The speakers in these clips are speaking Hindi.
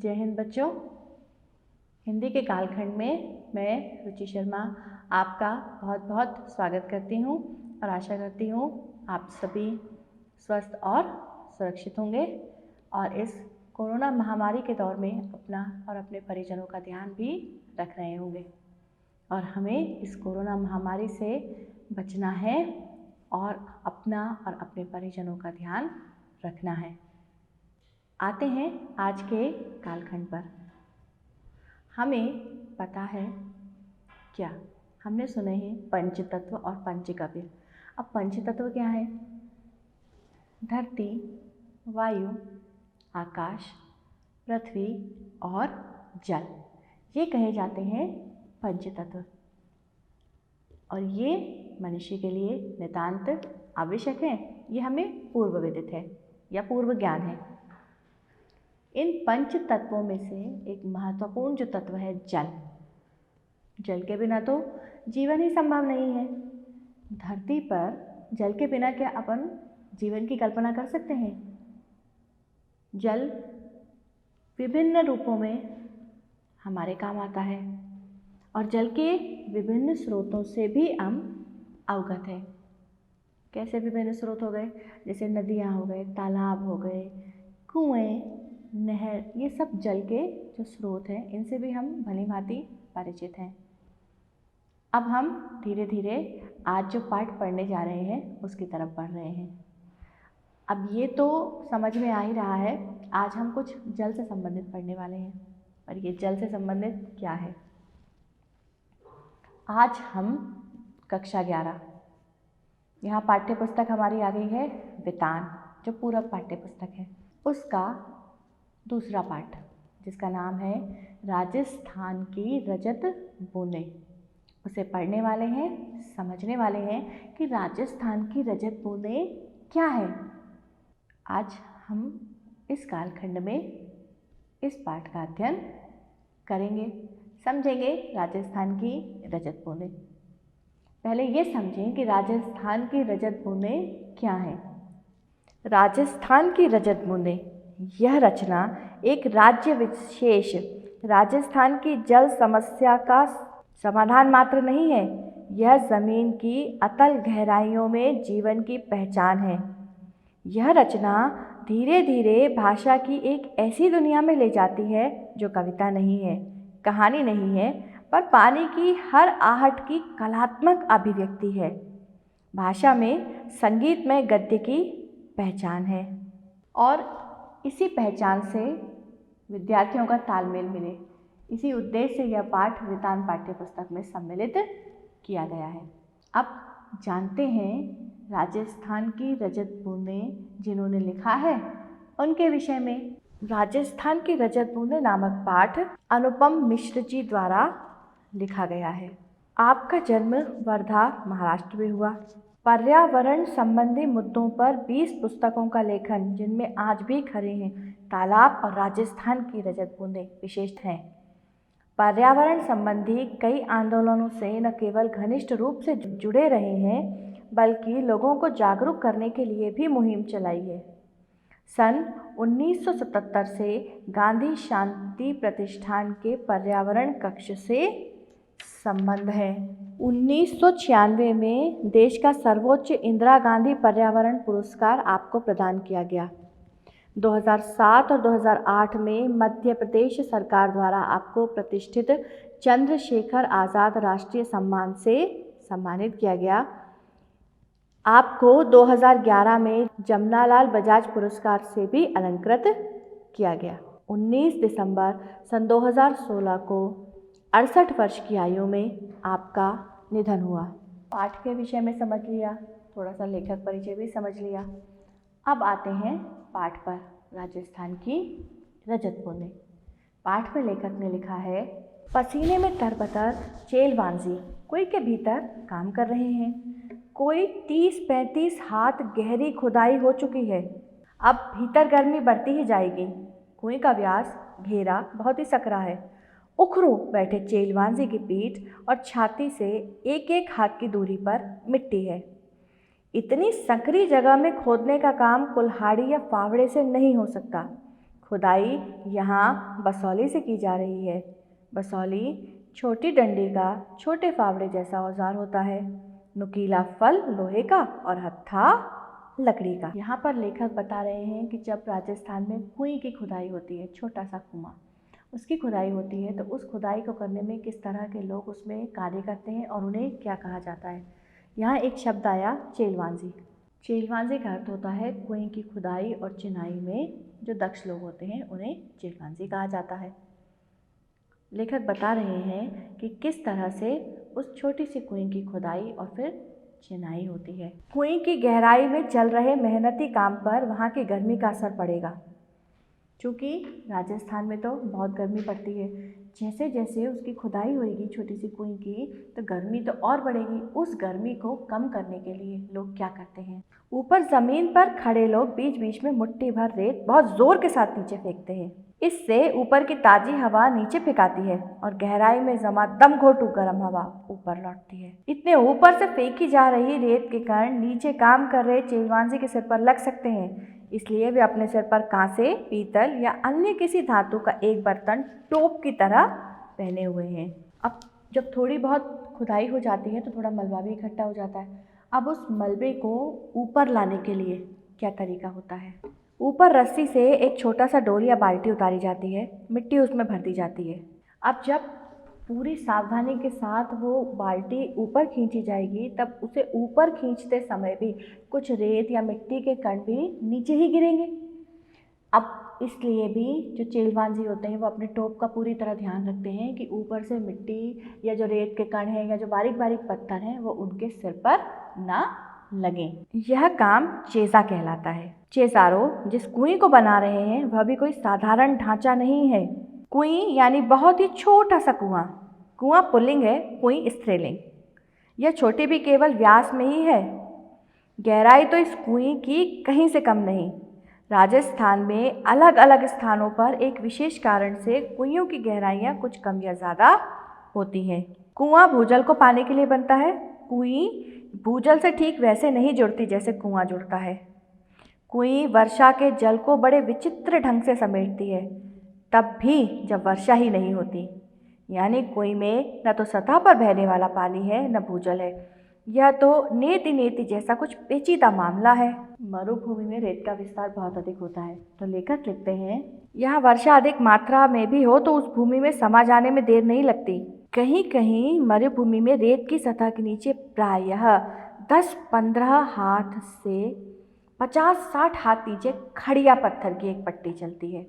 जय हिंद बच्चों। हिंदी के कालखंड में मैं रुचि शर्मा आपका बहुत बहुत स्वागत करती हूँ और आशा करती हूँ आप सभी स्वस्थ और सुरक्षित होंगे और इस कोरोना महामारी के दौर में अपना और अपने परिजनों का ध्यान भी रख रहे होंगे। और हमें इस कोरोना महामारी से बचना है और अपना और अपने परिजनों का ध्यान रखना है। आते हैं आज के कालखंड पर। हमें पता है क्या, हमने सुने हैं पंचतत्व और पंचगव्य। अब पंचतत्व क्या है? धरती, वायु, आकाश, पृथ्वी और जल, ये कहे जाते हैं पंचतत्व। और ये मनुष्य के लिए नितांत आवश्यक है। ये हमें पूर्व विदित है या पूर्व ज्ञान है। इन पंच तत्वों में से एक महत्वपूर्ण जो तत्व है जल। जल के बिना तो जीवन ही संभव नहीं है। धरती पर जल के बिना क्या अपन जीवन की कल्पना कर सकते हैं? जल विभिन्न रूपों में हमारे काम आता है और जल के विभिन्न स्रोतों से भी हम अवगत हैं। कैसे विभिन्न स्रोत हो गए? जैसे नदियाँ हो गए, तालाब हो गए, कुएं, नहर, ये सब जल के जो स्रोत हैं, इनसे भी हम भली भांति परिचित हैं। अब हम धीरे धीरे आज जो पाठ पढ़ने जा रहे हैं उसकी तरफ बढ़ रहे हैं। अब ये तो समझ में आ ही रहा है, आज हम कुछ जल से संबंधित पढ़ने वाले हैं। और ये जल से संबंधित क्या है? आज हम कक्षा 11, यहाँ पाठ्य पुस्तक हमारी आ गई है वितान, जो पूरक पाठ्य पुस्तक है, उसका दूसरा पाठ जिसका नाम है राजस्थान की रजत बूंदें, उसे पढ़ने वाले हैं, समझने वाले हैं कि राजस्थान की रजत बूंदें क्या है। आज हम इस कालखंड में इस पाठ का अध्ययन करेंगे, समझेंगे राजस्थान की रजत बूंदें। पहले ये समझें कि राजस्थान की रजत बूंदें क्या हैं। राजस्थान की रजत बूंदें, यह रचना एक राज्य विशेष राजस्थान की जल समस्या का समाधान मात्र नहीं है, यह ज़मीन की अतल गहराइयों में जीवन की पहचान है। यह रचना धीरे धीरे भाषा की एक ऐसी दुनिया में ले जाती है जो कविता नहीं है, कहानी नहीं है, पर पानी की हर आहट की कलात्मक अभिव्यक्ति है। भाषा में संगीतमय गद्य की पहचान है और इसी पहचान से विद्यार्थियों का तालमेल मिले, इसी उद्देश्य से यह पाठ वितान पाठ्य पुस्तक में सम्मिलित किया गया है। अब जानते हैं राजस्थान की रजत बूंदें जिन्होंने लिखा है उनके विषय में। राजस्थान की रजत बूंदें नामक पाठ अनुपम मिश्र जी द्वारा लिखा गया है। आपका जन्म वर्धा महाराष्ट्र में हुआ। पर्यावरण संबंधी मुद्दों पर 20 पुस्तकों का लेखन, जिनमें आज भी खड़े हैं तालाब और राजस्थान की रजत बूंदें, विशेष हैं। पर्यावरण संबंधी कई आंदोलनों से न केवल घनिष्ठ रूप से जुड़े रहे हैं, बल्कि लोगों को जागरूक करने के लिए भी मुहिम चलाई है। सन 1977 से गांधी शांति प्रतिष्ठान के पर्यावरण कक्ष से संबंध है। 1996 में देश का सर्वोच्च इंदिरा गांधी पर्यावरण पुरस्कार आपको प्रदान किया गया। 2007 और 2008 में मध्य प्रदेश सरकार द्वारा आपको प्रतिष्ठित चंद्रशेखर आज़ाद राष्ट्रीय सम्मान से सम्मानित किया गया। आपको 2011 में जमनालाल बजाज पुरस्कार से भी अलंकृत किया गया। 19 दिसंबर सन 2016 को 68 वर्ष की आयु में आपका निधन हुआ। पाठ के विषय में समझ लिया, थोड़ा सा लेखक परिचय भी समझ लिया। अब आते हैं पाठ पर, राजस्थान की रजत बूंदें। पाठ में लेखक ने लिखा है, पसीने में तरबतर चेलवांजी कुएं के भीतर काम कर रहे हैं। कोई 30-35 हाथ गहरी खुदाई हो चुकी है। अब भीतर गर्मी बढ़ती ही जाएगी। कुएं का व्यास घेरा बहुत ही सकरा है। उखरू बैठे चेलवांजी की पीठ और छाती से एक एक हाथ की दूरी पर मिट्टी है। इतनी संकरी जगह में खोदने का काम कुल्हाड़ी या फावड़े से नहीं हो सकता। खुदाई यहाँ बसौली से की जा रही है। बसौली छोटी डंडी का छोटे फावड़े जैसा औजार होता है। नुकीला फल लोहे का और हत्था लकड़ी का। यहाँ पर लेखक बता रहे हैं कि जब राजस्थान में कुएं की खुदाई होती है, छोटा सा कुआं, उसकी खुदाई होती है, तो उस खुदाई को करने में किस तरह के लोग उसमें कार्य करते हैं और उन्हें क्या कहा जाता है। यहाँ एक शब्द आया चेलवांजी। चेलवांजी का अर्थ होता है कुएं की खुदाई और चिनाई में जो दक्ष लोग होते हैं उन्हें चेलवांजी कहा जाता है। लेखक बता रहे हैं कि किस तरह से उस छोटी सी कुएं की खुदाई और फिर चिनाई होती है। कुएं की गहराई में चल रहे मेहनती काम पर वहाँ की गर्मी का असर पड़ेगा। क्योंकि राजस्थान में तो बहुत गर्मी पड़ती है, जैसे जैसे उसकी खुदाई होगी छोटी सी कुएं की, तो गर्मी तो और बढ़ेगी। उस गर्मी को कम करने के लिए लोग क्या करते हैं, ऊपर ज़मीन पर खड़े लोग बीच बीच में मुट्ठी भर रेत बहुत ज़ोर के साथ नीचे फेंकते हैं। इससे ऊपर की ताज़ी हवा नीचे फेंकाती है और गहराई में जमा दम घोटू गर्म हवा ऊपर लौटती है। इतने ऊपर से फेंकी जा रही रेत के कण नीचे काम कर रहे चेलवांजी के सिर पर लग सकते हैं, इसलिए वे अपने सिर पर कांसे, पीतल या अन्य किसी धातु का एक बर्तन टोप की तरह पहने हुए हैं। अब जब थोड़ी बहुत खुदाई हो जाती है तो थोड़ा मलबा भी इकट्ठा हो जाता है। अब उस मलबे को ऊपर लाने के लिए क्या तरीका होता है, ऊपर रस्सी से एक छोटा सा डोल या बाल्टी उतारी जाती है, मिट्टी उसमें भर दी जाती है। अब जब पूरी सावधानी के साथ वो बाल्टी ऊपर खींची जाएगी, तब उसे ऊपर खींचते समय भी कुछ रेत या मिट्टी के कण भी नीचे ही गिरेंगे। अब इसलिए भी जो चेलवांजी होते हैं वो अपने टोप का पूरी तरह ध्यान रखते हैं कि ऊपर से मिट्टी या जो रेत के कण हैं या जो बारीक बारीक पत्थर हैं वो उनके सिर पर ना लगें। यह काम चेसा कहलाता है। चेसारो जिस कुएं को बना रहे हैं वह भी कोई साधारण ढांचा नहीं है। कुएं यानी बहुत ही छोटा सा कुआं। कुआं पुल्लिंग है, कुएं स्त्रीलिंग। यह छोटी भी केवल व्यास में ही है। गहराई तो इस कुएं की कहीं से कम नहीं। राजस्थान में अलग अलग स्थानों पर एक विशेष कारण से कुइयों की गहराइयाँ कुछ कम या ज़्यादा होती हैं। कुआं भूजल को पाने के लिए बनता है। कुएं भूजल से ठीक वैसे नहीं जुड़ती जैसे कुआं जुड़ता है। कुएं वर्षा के जल को बड़े विचित्र ढंग से समेटती है, तब भी जब वर्षा ही नहीं होती। यानी कुएं में न तो सतह पर बहने वाला पानी है न भूजल है। यह तो नेति नेति जैसा कुछ पेचीदा मामला है। मरुभूमि में रेत का विस्तार बहुत अधिक होता है, तो लेखक लिखते हैं, यहाँ वर्षा अधिक मात्रा में भी हो तो उस भूमि में समा जाने में देर नहीं लगती। कहीं कहीं मरुभूमि में रेत की सतह के नीचे प्रायः 10-15 हाथ से 50-60 हाथ नीचे खड़िया पत्थर की एक पट्टी चलती है।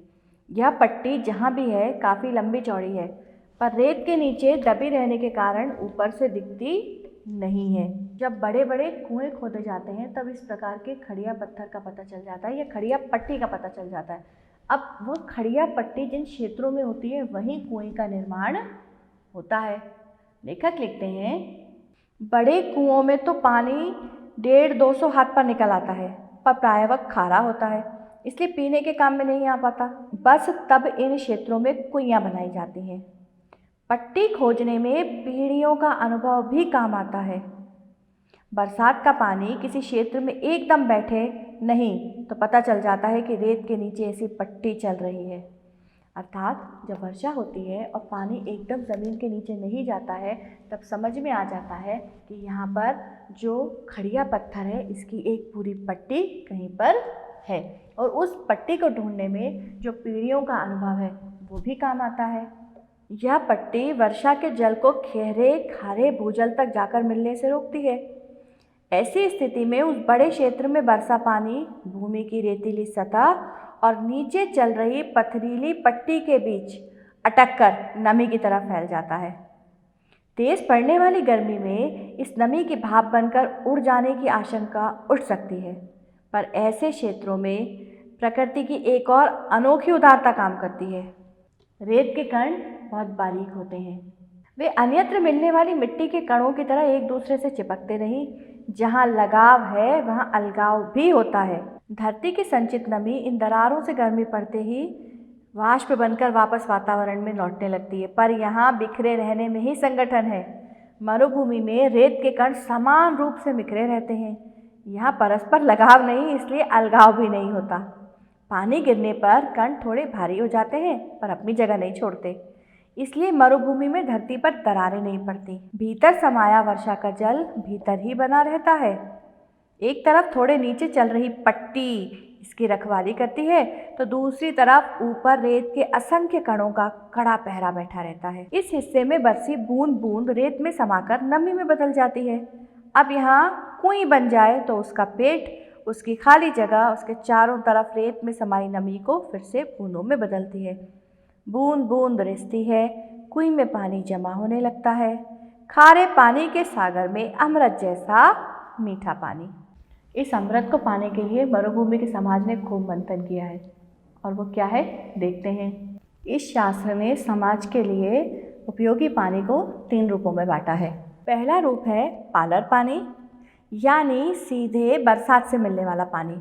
यह पट्टी जहाँ भी है काफ़ी लंबी चौड़ी है, पर रेत के नीचे दबी रहने के कारण ऊपर से दिखती नहीं है। जब बड़े बड़े कुएं खोदे जाते हैं तब इस प्रकार के खड़िया पत्थर का पता चल जाता है या खड़िया पट्टी का पता चल जाता है। अब वो खड़िया पट्टी जिन क्षेत्रों में होती है वहीं कुएं का निर्माण होता है। लेखक लिखते हैं, बड़े कुओं में तो पानी 150-200 हाथ पर निकल आता है, पर प्रायः वह खारा होता है, इसलिए पीने के काम में नहीं आ पाता। बस तब इन क्षेत्रों में कुइयाँ बनाई जाती हैं। पट्टी खोजने में पीढ़ियों का अनुभव भी काम आता है। बरसात का पानी किसी क्षेत्र में एकदम बैठे नहीं तो पता चल जाता है कि रेत के नीचे ऐसी पट्टी चल रही है। अर्थात जब वर्षा होती है और पानी एकदम ज़मीन के नीचे नहीं जाता है तब समझ में आ जाता है कि यहाँ पर जो खड़िया पत्थर है इसकी एक पूरी पट्टी कहीं पर है, और उस पट्टी को ढूंढने में जो पीढ़ियों का अनुभव है वो भी काम आता है। यह पट्टी वर्षा के जल को गहरे खारे भूजल तक जाकर मिलने से रोकती है। ऐसी स्थिति में उस बड़े क्षेत्र में वर्षा पानी भूमि की रेतीली सतह और नीचे चल रही पथरीली पट्टी के बीच अटककर नमी की तरफ फैल जाता है। तेज पड़ने वाली गर्मी में इस नमी की भाप बनकर उड़ जाने की आशंका उठ सकती है, पर ऐसे क्षेत्रों में प्रकृति की एक और अनोखी उदारता काम करती है। रेत के कण बहुत बारीक होते हैं। वे अन्यत्र मिलने वाली मिट्टी के कणों की तरह एक दूसरे से चिपकते नहीं। जहाँ लगाव है वहाँ अलगाव भी होता है। धरती की संचित नमी इन दरारों से गर्मी पड़ते ही वाष्प बनकर वापस वातावरण में लौटने लगती है, पर यहाँ बिखरे रहने में ही संगठन है। मरुभूमि में रेत के कण समान रूप से बिखरे रहते हैं। यहाँ परस्पर लगाव नहीं, इसलिए अलगाव भी नहीं होता। पानी गिरने पर कण थोड़े भारी हो जाते हैं पर अपनी जगह नहीं छोड़ते, इसलिए मरुभूमि में धरती पर दरारें नहीं पड़ती। भीतर समाया वर्षा का जल भीतर ही बना रहता है। एक तरफ थोड़े नीचे चल रही पट्टी इसकी रखवाली करती है तो दूसरी तरफ ऊपर रेत के असंख्य कणों का कड़ा पहरा बैठा रहता है। इस हिस्से में बरसी बूंद बूंद रेत में समाकर नमी में बदल जाती है। अब यहाँ कुएं बन जाए तो उसका पेट, उसकी खाली जगह उसके चारों तरफ रेत में समाई नमी को फिर से बूंदों में बदलती है। बूंद बूंद रिसती है, कुएं में पानी जमा होने लगता है। खारे पानी के सागर में अमृत जैसा मीठा पानी। इस अमृत को पाने के लिए मरुभूमि के समाज ने खूब मंथन किया है, और वो क्या है देखते हैं। इस शास्त्र ने समाज के लिए उपयोगी पानी को 3 रूपों में बांटा है। पहला रूप है पालर पानी, यानी सीधे बरसात से मिलने वाला पानी।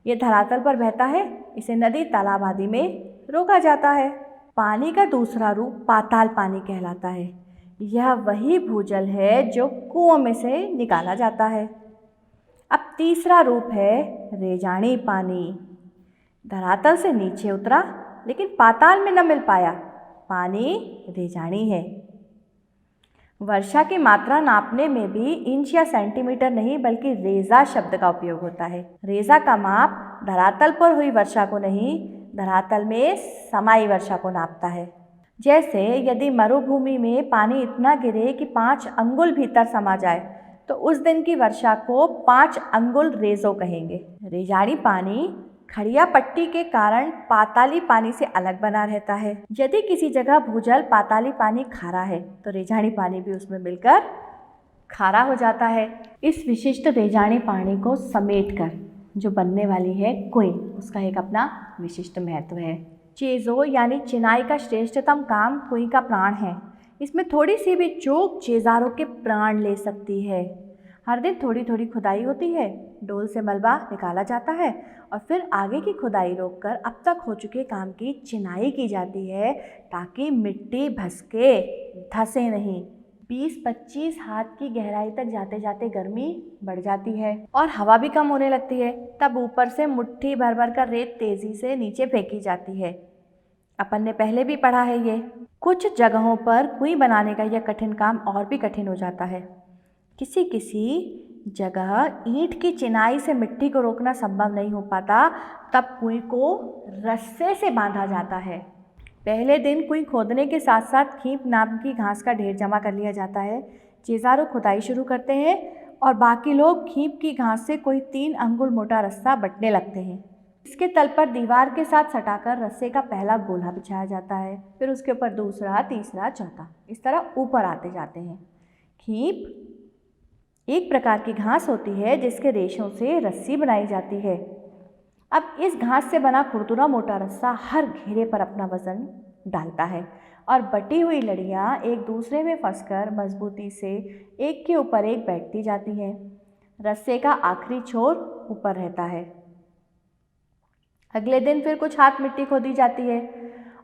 ये धरातल पर बहता है, इसे नदी तालाब आदि में रोका जाता है। पानी का दूसरा रूप पाताल पानी कहलाता है। यह वही भूजल है जो कुओं में से निकाला जाता है। अब तीसरा रूप है रेजानी पानी। धरातल से नीचे उतरा लेकिन पाताल में न मिल पाया, पानी रेजानी है। वर्षा की मात्रा नापने में भी इंच या सेंटीमीटर नहीं बल्कि रेजा शब्द का उपयोग होता है। रेजा का माप धरातल पर हुई वर्षा को नहीं, धरातल में समाई वर्षा को नापता है। जैसे यदि मरुभूमि में पानी इतना गिरे कि 5 अंगुल भीतर समा जाए तो उस दिन की वर्षा को 5 अंगुल रेजो कहेंगे। रेजानी पानी खड़िया पट्टी के कारण पाताली पानी से अलग बना रहता है। यदि किसी जगह भूजल पाताली पानी खारा है तो रेजानी पानी भी उसमें मिलकर खारा हो जाता है। इस विशिष्ट रेजानी पानी को समेटकर जो बनने वाली है कुएं, उसका एक अपना विशिष्ट महत्व है। चेजो यानी चिनाई का श्रेष्ठतम काम कुएं का प्राण है। इसमें थोड़ी सी भी चूक चेजारों के प्राण ले सकती है। हर दिन थोड़ी थोड़ी खुदाई होती है, डोल से मलबा निकाला जाता है और फिर आगे की खुदाई रोककर अब तक हो चुके काम की चिनाई की जाती है ताकि मिट्टी भसके धसे नहीं। 20-25 हाथ की गहराई तक जाते जाते गर्मी बढ़ जाती है और हवा भी कम होने लगती है। तब ऊपर से मुट्ठी भर भर कर रेत तेजी से नीचे फेंकी जाती है। अपन ने पहले भी पढ़ा है ये। कुछ जगहों पर कुएं बनाने का यह कठिन काम और भी कठिन हो जाता है। किसी किसी जगह ईंट की चिनाई से मिट्टी को रोकना संभव नहीं हो पाता, तब कुएं को रस्से से बांधा जाता है। पहले दिन कुएं खोदने के साथ साथ खींप नाम की घास का ढेर जमा कर लिया जाता है। चेजारो खुदाई शुरू करते हैं और बाकी लोग खींप की घास से कोई 3 अंगुल मोटा रस्सा बटने लगते हैं। इसके तल पर दीवार के साथ सटाकर रस्से का पहला गोला बिछाया जाता है, फिर उसके ऊपर दूसरा, तीसरा, चौथा, इस तरह ऊपर आते जाते हैं। खींप एक प्रकार की घास होती है जिसके रेशों से रस्सी बनाई जाती है। अब इस घास से बना खुरदुरा मोटा रस्सा हर घेरे पर अपना वजन डालता है और बटी हुई लड़ियाँ एक दूसरे में फंसकर मजबूती से एक के ऊपर एक बैठती जाती हैं। रस्से का आखिरी छोर ऊपर रहता है। अगले दिन फिर कुछ हाथ मिट्टी खोदी जाती है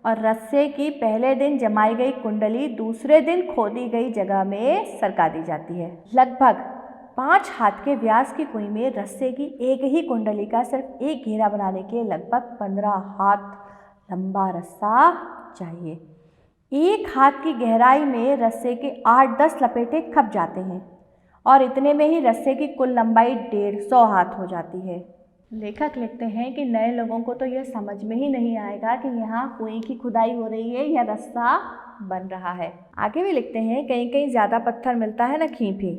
और रस्से की पहले दिन जमाई गई कुंडली दूसरे दिन खोदी गई जगह में सरका दी जाती है। लगभग 5 हाथ के व्यास की कुएं में रस्से की एक ही कुंडली का सिर्फ एक घेरा बनाने के लगभग 15 हाथ लंबा रस्सा चाहिए। 1 हाथ की गहराई में रस्से के 8-10 लपेटे खप जाते हैं और इतने में ही रस्से की कुल लंबाई 150 हाथ हो जाती है। लेखक लिखते हैं कि नए लोगों को तो यह समझ में ही नहीं आएगा कि यहाँ कुएं की खुदाई हो रही है या रस्सा बन रहा है। आगे भी लिखते हैं कहीं कहीं ज़्यादा पत्थर मिलता है न खींप ही,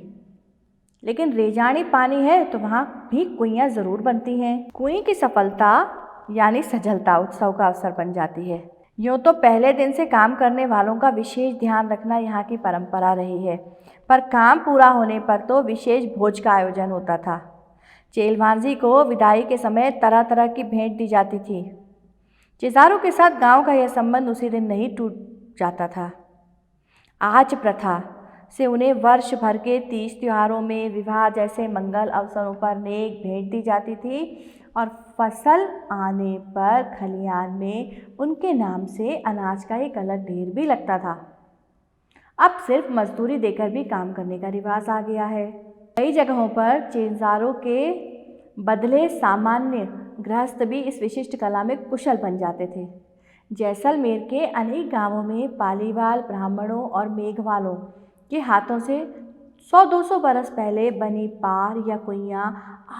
लेकिन रेजानी पानी है तो वहाँ भी कुइयाँ ज़रूर बनती हैं। कुएं की सफलता यानी सजलता उत्सव का अवसर बन जाती है। यूँ तो पहले दिन से काम करने वालों का विशेष ध्यान रखना यहाँ की परंपरा रही है, पर काम पूरा होने पर तो विशेष भोज का आयोजन होता था। चेलवांजी को विदाई के समय तरह तरह की भेंट दी जाती थी। चेजारों के साथ गांव का यह संबंध उसी दिन नहीं टूट जाता था। आज प्रथा से उन्हें वर्ष भर के तीज त्योहारों में, विवाह जैसे मंगल अवसरों पर नेक भेंट दी जाती थी और फसल आने पर खलिहान में उनके नाम से अनाज का एक अलग ढेर भी लगता था। अब सिर्फ मजदूरी देकर भी काम करने का रिवाज आ गया है। कई जगहों पर चेजारों के बदले सामान्य गृहस्थ भी इस विशिष्ट कला में कुशल बन जाते थे। जैसलमेर के अनेक गांवों में पालीवाल ब्राह्मणों और मेघवालों के हाथों से 100-200 बरस पहले बनी पार या कुइयाँ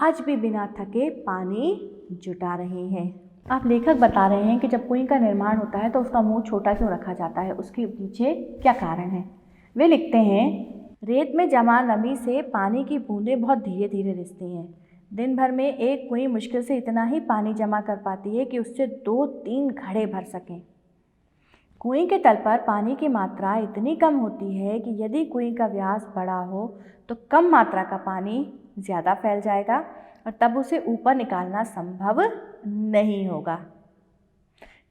आज भी बिना थके पानी जुटा रही हैं। आप लेखक बता रहे हैं कि जब कुएं का निर्माण होता है तो उसका मुंह छोटा क्यों रखा जाता है, उसके पीछे क्या कारण है। वे लिखते हैं, रेत में जमा नमी से पानी की बूंदें बहुत धीरे धीरे रिसती हैं। दिन भर में एक कुएं मुश्किल से इतना ही पानी जमा कर पाती है कि उससे 2-3 घड़े भर सकें। कुएं के तल पर पानी की मात्रा इतनी कम होती है कि यदि कुएं का व्यास बड़ा हो तो कम मात्रा का पानी ज़्यादा फैल जाएगा और तब उसे ऊपर निकालना संभव नहीं होगा।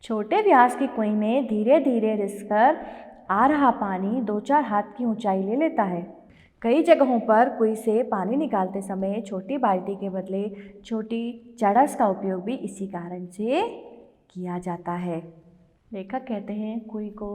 छोटे व्यास की कुएं में धीरे धीरे रिसकर आ रहा पानी 2-4 हाथ की ऊंचाई ले लेता है। कई जगहों पर कुएं से पानी निकालते समय छोटी बाल्टी के बदले छोटी चड़स का उपयोग भी इसी कारण से किया जाता है। लेखक कहते हैं कुएं को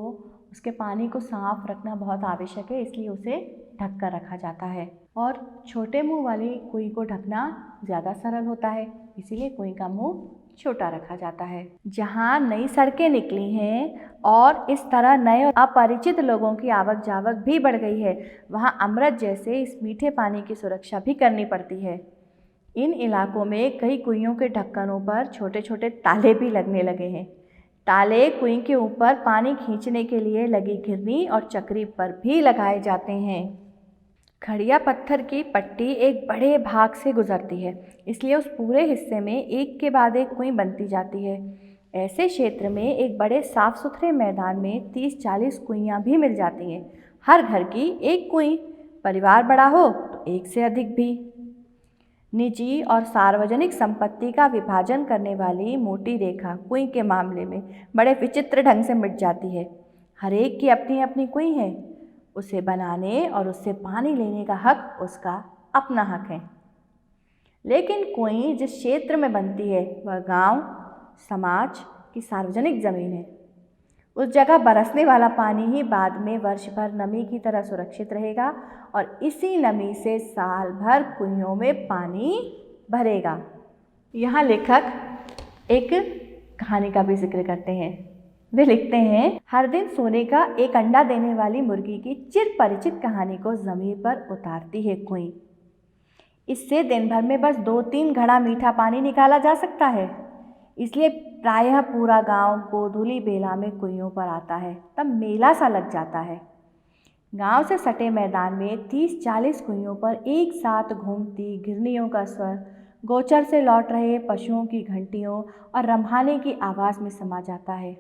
उसके पानी को साफ रखना बहुत आवश्यक है, इसलिए उसे ढक कर रखा जाता है और छोटे मुंह वाली कुएं को ढकना ज़्यादा सरल होता है, इसीलिए कुएं का मुंह छोटा रखा जाता है। जहाँ नई सड़कें निकली हैं और इस तरह नए और अपरिचित लोगों की आवक जावक भी बढ़ गई है, वहाँ अमृत जैसे इस मीठे पानी की सुरक्षा भी करनी पड़ती है। इन इलाकों में कई कुइयों के ढक्कनों पर छोटे छोटे ताले भी लगने लगे हैं। ताले कुएं के ऊपर पानी खींचने के लिए लगी घिरनी और चक्री पर भी लगाए जाते हैं। खड़िया पत्थर की पट्टी एक बड़े भाग से गुजरती है, इसलिए उस पूरे हिस्से में एक के बाद एक कुएं बनती जाती है। ऐसे क्षेत्र में एक बड़े साफ सुथरे मैदान में 30-40 कुइयाँ भी मिल जाती हैं। हर घर की एक कुएं, परिवार बड़ा हो तो एक से अधिक भी। निजी और सार्वजनिक संपत्ति का विभाजन करने वाली मोटी रेखा कुएं के मामले में बड़े विचित्र ढंग से मिट जाती है। हर एक की अपनी अपनी कुएं है, उसे बनाने और उससे पानी लेने का हक उसका अपना हक है। लेकिन कुएं जिस क्षेत्र में बनती है वह गांव समाज की सार्वजनिक ज़मीन है। उस जगह बरसने वाला पानी ही बाद में वर्ष भर नमी की तरह सुरक्षित रहेगा और इसी नमी से साल भर कुइयों में पानी भरेगा। यहाँ लेखक एक कहानी का भी जिक्र करते हैं। वे लिखते हैं, हर दिन सोने का एक अंडा देने वाली मुर्गी की चिर परिचित कहानी को ज़मीर पर उतारती है कुएं। इससे दिन भर में बस 2-3 घड़ा मीठा पानी निकाला जा सकता है, इसलिए प्रायः पूरा गांव गोधूली बेला में कुइयों पर आता है। तब मेला सा लग जाता है। गांव से सटे मैदान में 30-40 कुइयों पर एक साथ घूमती घिरनियों का स्वर गोचर से लौट रहे पशुओं की घंटियों और रम्हाने की आवाज़ में समा जाता है।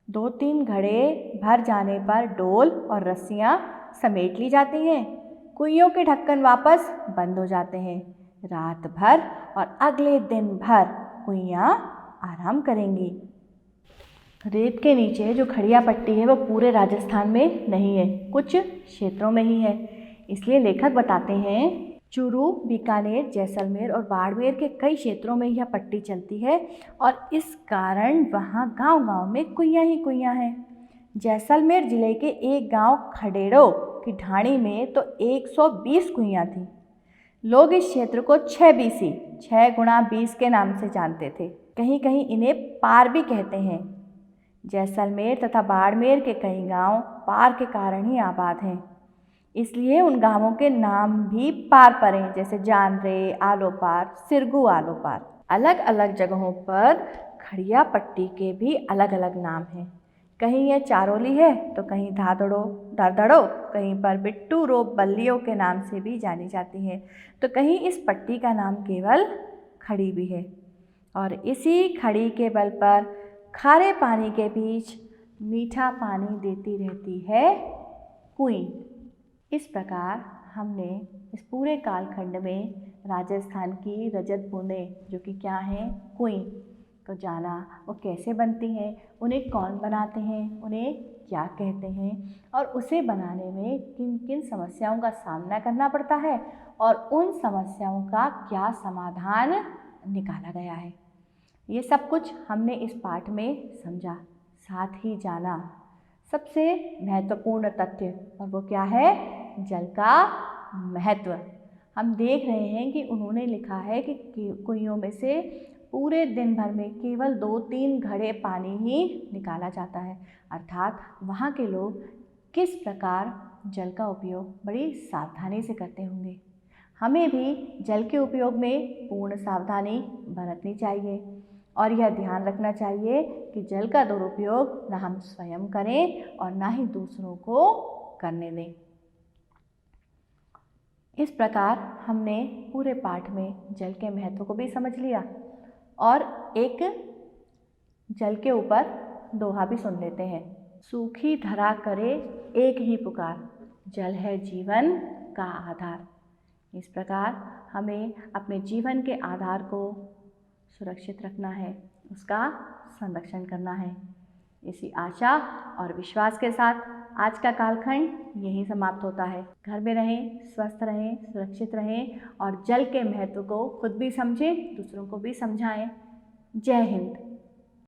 2-3 घड़े भर जाने पर डोल और रस्सियाँ समेट ली जाती हैं। कुइयों के ढक्कन वापस बंद हो जाते हैं। रात भर और अगले दिन भर कुइयाँ आराम करेंगी। रेत के नीचे जो खड़िया पट्टी है वो पूरे राजस्थान में नहीं है, कुछ क्षेत्रों में ही है। इसलिए लेखक बताते हैं, चूरू, बीकानेर, जैसलमेर और बाड़मेर के कई क्षेत्रों में यह पट्टी चलती है और इस कारण वहाँ गांव-गांव में कुइयाँ ही कुइयाँ हैं। जैसलमेर जिले के एक गांव खडेड़ो की ढाणी में तो 120 कुइयाँ थीं। लोग इस क्षेत्र को 6 BC 6 गुणा 20 के नाम से जानते थे। कहीं कहीं इन्हें पार भी कहते हैं। जैसलमेर तथा बाड़मेर के कई गांव पार के कारण ही आबाद हैं, इसलिए उन गांवों के नाम भी पार पर हैं, जैसे जानरे, आलोपार, सिरगू आलोपार। अलग अलग जगहों पर खड़िया पट्टी के भी अलग अलग नाम हैं। कहीं यह चारोली है तो कहीं धादड़ो, दरदड़ो, कहीं पर बिट्टू रोप बल्लियों के नाम से भी जानी जाती है, तो कहीं इस पट्टी का नाम केवल खड़ी भी है। और इसी खड़ी के बल पर खारे पानी के बीच मीठा पानी देती रहती है कुएं। इस प्रकार हमने इस पूरे कालखंड में राजस्थान की रजत बूंदें, जो कि क्या हैं, कुएं, को जाना। वो कैसे बनती हैं, उन्हें कौन बनाते हैं, उन्हें क्या कहते हैं और उसे बनाने में किन किन समस्याओं का सामना करना पड़ता है और उन समस्याओं का क्या समाधान निकाला गया है। ये सब कुछ हमने इस पाठ में समझा, साथ ही जाना सबसे महत्वपूर्ण तथ्य, और वो क्या है, जल का महत्व। हम देख रहे हैं कि उन्होंने लिखा है कि कुइयों में से पूरे दिन भर में केवल 2-3 घड़े पानी ही निकाला जाता है। अर्थात वहाँ के लोग किस प्रकार जल का उपयोग बड़ी सावधानी से करते होंगे। हमें भी जल के उपयोग में पूर्ण सावधानी बरतनी चाहिए और यह ध्यान रखना चाहिए कि जल का दुरुपयोग न हम स्वयं करें और न ही दूसरों को करने दें। इस प्रकार हमने पूरे पाठ में जल के महत्व को भी समझ लिया और एक जल के ऊपर दोहा भी सुन लेते हैं। सूखी धरा करे एक ही पुकार, जल है जीवन का आधार। इस प्रकार हमें अपने जीवन के आधार को सुरक्षित रखना है, उसका संरक्षण करना है। इसी आशा और विश्वास के साथ आज का कालखंड यहीं समाप्त होता है। घर में रहें, स्वस्थ रहें, सुरक्षित रहें और जल के महत्व को खुद भी समझें, दूसरों को भी समझाएं। जय हिंद।